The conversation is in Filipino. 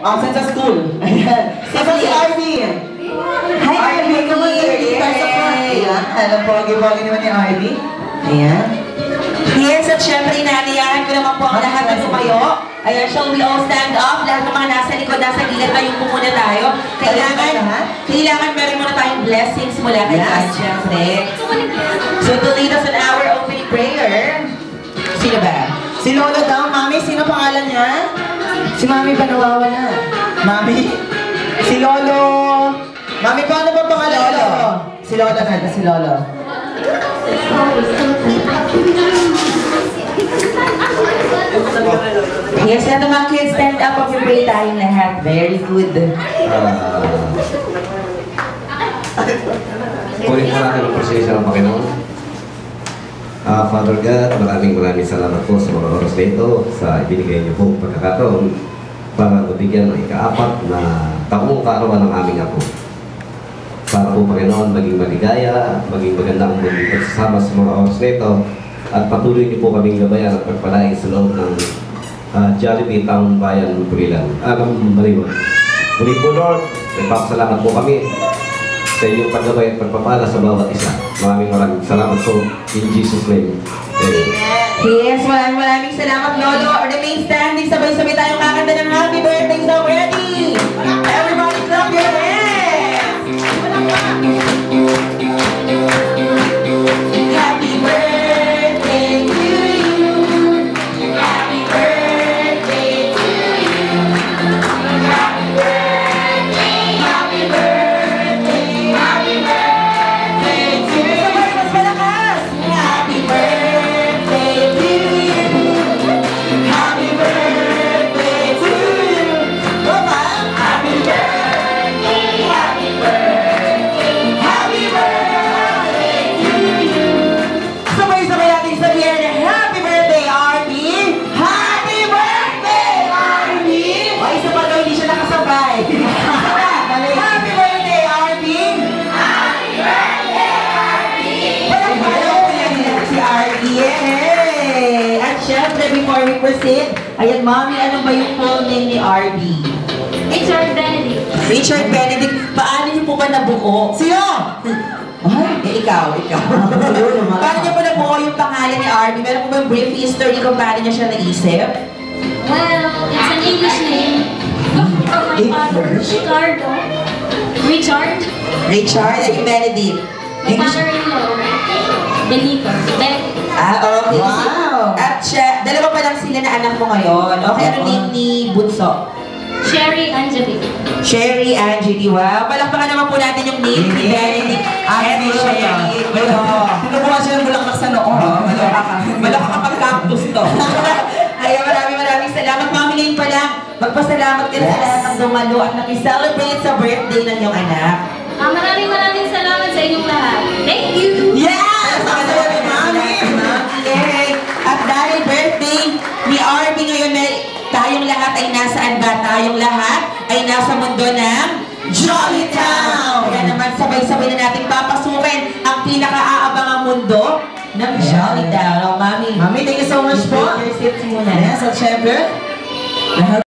Absent sa school. Ayan. Saan si Arby? Hi, Arby! Ayan. Alam, pogi-pogi naman ni Arby. Ayan. Yes, at syempre inaliyahan ko naman po ang lahat na tumayo. Ayan, shall we all stand up? Lahat ng mga nasa likod, nasa gilid, tayong po muna tayo. Kailangan meron muna tayong blessings mula kay God, syempre. So to lead us in our opening prayer, sino ba? Si Lolo daw. Mami, sino pangalan niya? Si Mami pa nawawala. Mami? Si Lolo. Mami, paano ba pangalan ni Lolo? Si Lolo na, si Lolo. Yes, lahat ng mga kids, stand up at pray tayong lahat. Very good. Ulit po natin ang prosesya ng Panginoon. Father God, maraming salamat po sa mga oras na ito, sa ibinigay niyo po pagkakataon para mabigyan ng ika-4 na taong kaarawan ng aming apo. Para po, Panginoon, maging maligaya, maging magandang pagsasama sa mga oras na ito, at patuloy niyo po kaming gabayan at pagpalain sa loob ng Jollibee Taong Bayan Pulilan. Maliwan. Muli po, Lord, nagpapasalamat po kami sa inyong paggabay at pagpapala sa bawat isa. Maraming salamat po in Jesus' name. Amen. Yes, maraming salamat, Lolo. Remain standing, sabay-sabay tayong kakanta ng happy birthday. So ready? Everybody clap your hands! Happy birthday to you. Happy birthday to you. Happy birthday, happy birthday, happy birthday to you. Sabay, mas malakas! Happy birthday to you. Happy birthday to you. Baba! Happy birthday, happy birthday, happy birthday to you. Sabay-sabay natin sabihin, happy birthday, Arby! Happy birthday, Arby! O, isa pa daw, hindi siya nakasabay. Happy birthday, Arby! Happy birthday, Arby! Walang palaw yan si Arby. Yay! At syempre, before we proceed, ayan, Mommy, ano ba yung full name ni Arby? Richard Benedict. Richard Benedict, paano niyo po ba nabuo? Sino? Ay, ikaw. Paano niyo po nabuo yung pangalan ni Arby? Meron po ba yung brief history kung paano niya siya naisip? Well, it's an English name from my father, Ricardo. Richard. Richard at yung Benedict. My father-in-law, Benito. Benedict. Okay. Wow. At siya, dalawa pa lang sila na anak mo ngayon. Okay, ano name ni Bunso? Sherry Angelique. Sherry Angeli. Wow. Palakpakan naman po natin yung name ni Benedict. Ate Sherry. Pinubukan siya ng bulaklak sa noo. Malaka kapag cactus to. Ay, maraming salamat. Mami, ngayon pa lang, magpasalamat ka na sa lahat ng dumalo at nakiselebrate sa birthday ng iyong anak. Maraming salamat sa inyong lahat. Thank you! Yes! Mami! Yay! At dahil birthday ni Arby ngayon, tayong lahat ay nasaan ba? Tayong lahat ay nasa mundo ng Jolly Town! Kaya naman sabay-sabay na natin papasukin ang pinaka-aabangang mundo ng Jolly Town. Mami, Mami, thank you so much po. Your seats muna. Yes, at syempre,